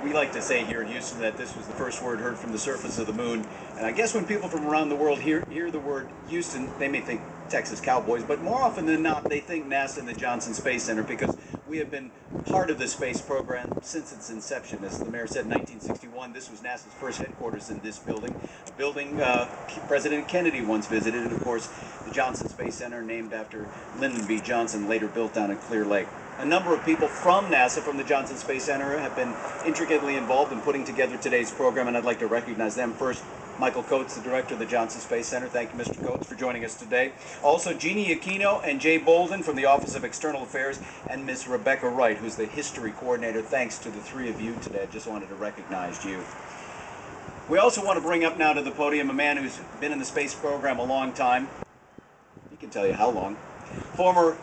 We like to say here in Houston that this was the first word heard from the surface of the moon. And I guess when people from around the world hear the word Houston, they may think Texas Cowboys, but more often than not, they think NASA and the Johnson Space Center, because we have been part of the space program since its inception. As the mayor said, in 1961, this was NASA's first headquarters in this building, a building President Kennedy once visited, and of course, the Johnson Space Center, named after Lyndon B. Johnson, later built down in Clear Lake. A number of people from NASA, from the Johnson Space Center, have been intricately involved in putting together today's program, and I'd like to recognize them. First, Michael Coates, the director of the Johnson Space Center. Thank you, Mr. Coates, for joining us today. Also, Jeannie Aquino and Jay Bolden from the Office of External Affairs, and Ms. Rebecca Wright, who's the history coordinator. Thanks to the three of you today. I just wanted to recognize you. We also want to bring up now to the podium a man who's been in the space program a long time. He can tell you how long. Former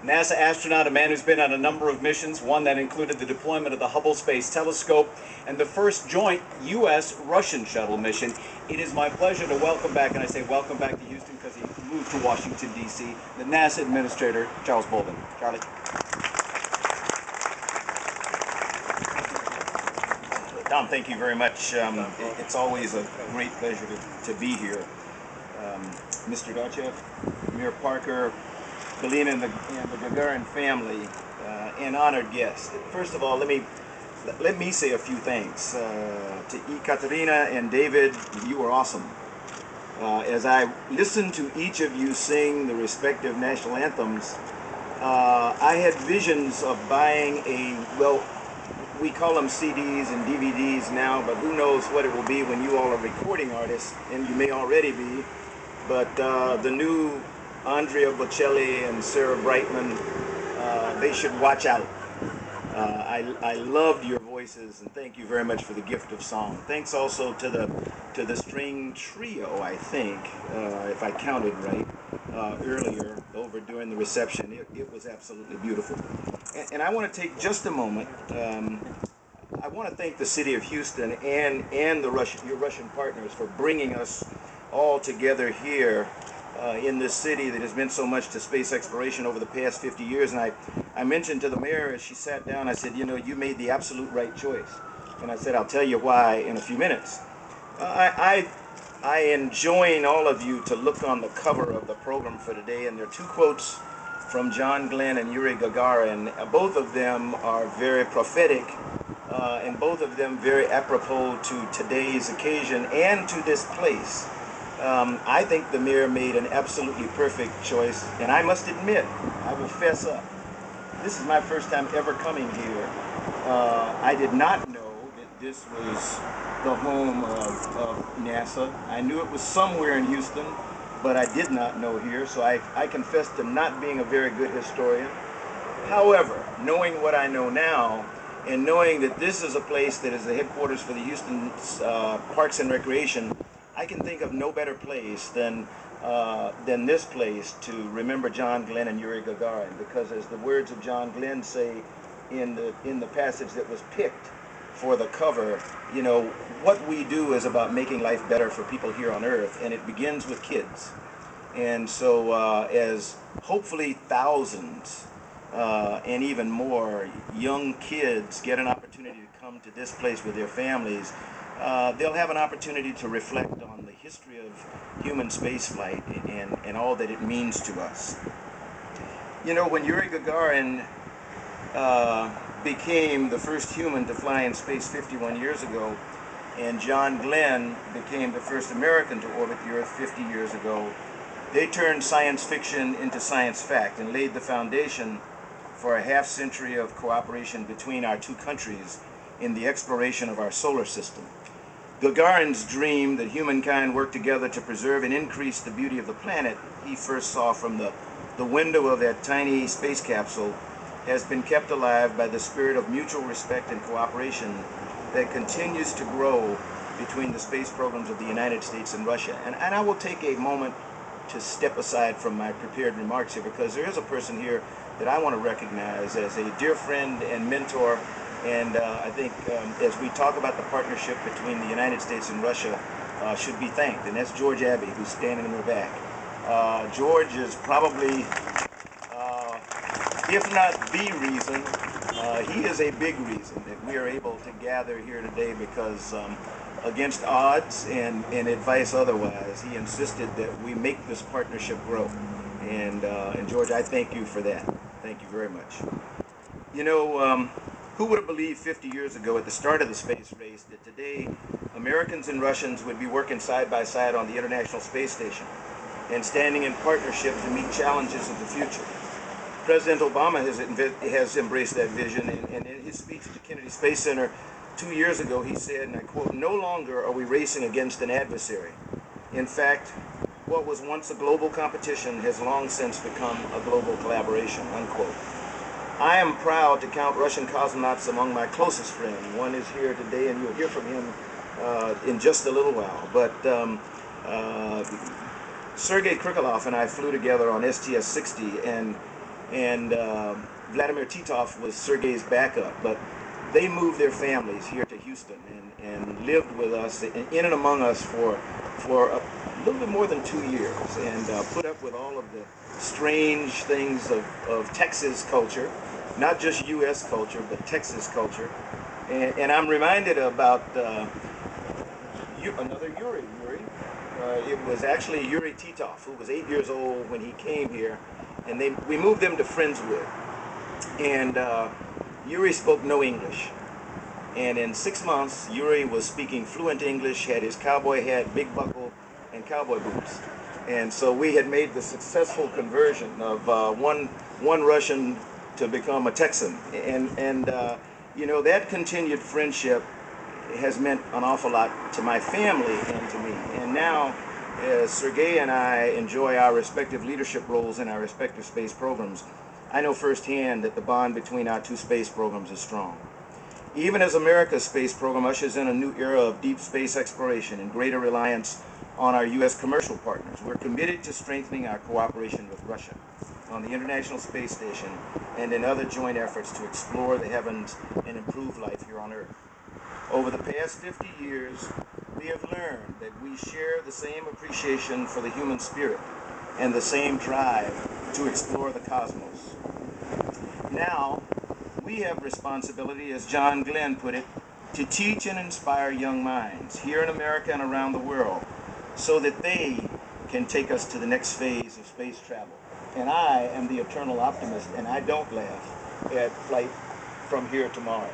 NASA astronaut, a man who's been on a number of missions, one that included the deployment of the Hubble Space Telescope and the first joint U.S.-Russian shuttle mission. It is my pleasure to welcome back, and I say welcome back to Houston because he moved to Washington, D.C., the NASA Administrator, Charles Bolden. Charlie. Tom, thank you very much. It's always a great pleasure to be here. Mr. Dachev, Mayor Parker, Galina and the Gagarin family, and honored guests. First of all, let me say a few things. To Ekaterina and David, you were awesome. As I listened to each of you sing the respective national anthems, I had visions of buying we call them CDs and DVDs now, but who knows what it will be when you all are recording artists, and you may already be. But the new Andrea Bocelli and Sarah Brightman, they should watch out. I loved your voices, and thank you very much for the gift of song. Thanks also to the string trio, I think, if I counted right, earlier over during the reception. It was absolutely beautiful. And I want to take just a moment. I want to thank the city of Houston and your Russian partners for bringing us all together here in this city that has meant so much to space exploration over the past 50 years. And I mentioned to the mayor as she sat down, I said, you know, you made the absolute right choice. And I said, I'll tell you why in a few minutes. I enjoin all of you to look on the cover of the program for today, and there are two quotes from John Glenn and Yuri Gagarin. Both of them are very prophetic, and both of them very apropos to today's occasion and to this place. I think the mayor made an absolutely perfect choice, and I must admit, I will fess up. This is my first time ever coming here. I did not know that this was the home of NASA. I knew it was somewhere in Houston, but I did not know here, so I confess to not being a very good historian. However, knowing what I know now, and knowing that this is a place that is the headquarters for the Houston Parks and Recreation, I can think of no better place than this place to remember John Glenn and Yuri Gagarin, because as the words of John Glenn say in the passage that was picked for the cover, you know, what we do is about making life better for people here on Earth, and it begins with kids. And so as hopefully thousands and even more young kids get an opportunity to come to this place with their families, they'll have an opportunity to reflect on the history of human spaceflight and all that it means to us. You know, when Yuri Gagarin became the first human to fly in space 51 years ago, and John Glenn became the first American to orbit the Earth 50 years ago, they turned science fiction into science fact and laid the foundation for a half-century of cooperation between our two countries in the exploration of our solar system. Gagarin's dream that humankind work together to preserve and increase the beauty of the planet he first saw from the window of that tiny space capsule has been kept alive by the spirit of mutual respect and cooperation that continues to grow between the space programs of the United States and Russia. And I will take a moment to step aside from my prepared remarks here, because there is a person here that I want to recognize as a dear friend and mentor. And I think as we talk about the partnership between the United States and Russia, should be thanked, and that's George Abbey, who's standing in the back. George is probably, if not the reason, He is a big reason that we are able to gather here today because against odds and advice otherwise, he insisted that we make this partnership grow. And George, I thank you for that. Thank you very much. You know, who would have believed 50 years ago at the start of the space race that today Americans and Russians would be working side by side on the International Space Station and standing in partnership to meet challenges of the future? President Obama has embraced that vision, and in his speech at the Kennedy Space Center 2 years ago, he said, and I quote, "No longer are we racing against an adversary. In fact, what was once a global competition has long since become a global collaboration," unquote. I am proud to count Russian cosmonauts among my closest friends. One is here today, and you'll hear from him in just a little while. But Sergei Krikalev and I flew together on STS-60, and Vladimir Titov was Sergei's backup. But they moved their families here to Houston and lived with us, in and among us, for a little bit more than 2 years, and put up with all of the strange things of Texas culture, not just U.S. culture, but Texas culture. And I'm reminded about another Yuri. It was actually Yuri Titov, who was 8 years old when he came here, and we moved them to Friendswood. And Yuri spoke no English. And in 6 months, Yuri was speaking fluent English, had his cowboy hat, big buckle, and cowboy boots. And so we had made the successful conversion of one Russian to become a Texan. And you know, that continued friendship has meant an awful lot to my family and to me. And now, as Sergei and I enjoy our respective leadership roles in our respective space programs, I know firsthand that the bond between our two space programs is strong. Even as America's space program ushers in a new era of deep space exploration and greater reliance on our U.S. commercial partners, we're committed to strengthening our cooperation with Russia on the International Space Station and in other joint efforts to explore the heavens and improve life here on Earth. Over the past 50 years, we have learned that we share the same appreciation for the human spirit and the same drive to explore the cosmos. Now, we have responsibility, as John Glenn put it, to teach and inspire young minds here in America and around the world so that they can take us to the next phase of space travel. And I am the eternal optimist, and I don't laugh at flight from here to Mars.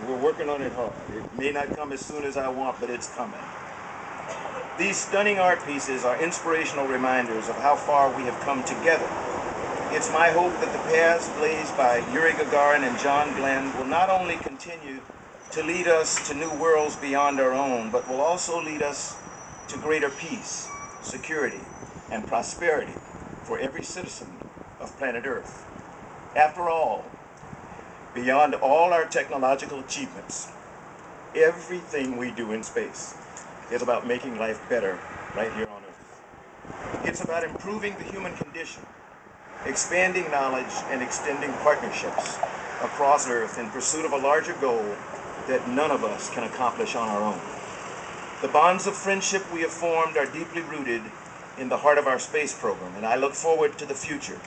We're working on it hard. It may not come as soon as I want, but it's coming. These stunning art pieces are inspirational reminders of how far we have come together. It's my hope that the paths blazed by Yuri Gagarin and John Glenn will not only continue to lead us to new worlds beyond our own, but will also lead us to greater peace, security, and prosperity for every citizen of planet Earth. After all, beyond all our technological achievements, everything we do in space is about making life better right here on Earth. It's about improving the human condition, expanding knowledge, and extending partnerships across Earth in pursuit of a larger goal that none of us can accomplish on our own. The bonds of friendship we have formed are deeply rooted in the heart of our space program, and I look forward to the future,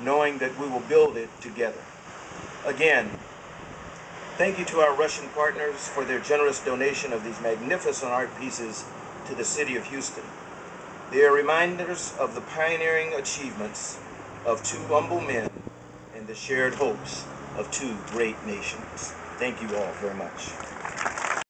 knowing that we will build it together. Again, thank you to our Russian partners for their generous donation of these magnificent art pieces to the city of Houston. They are reminders of the pioneering achievements of two humble men and the shared hopes of two great nations. Thank you all very much.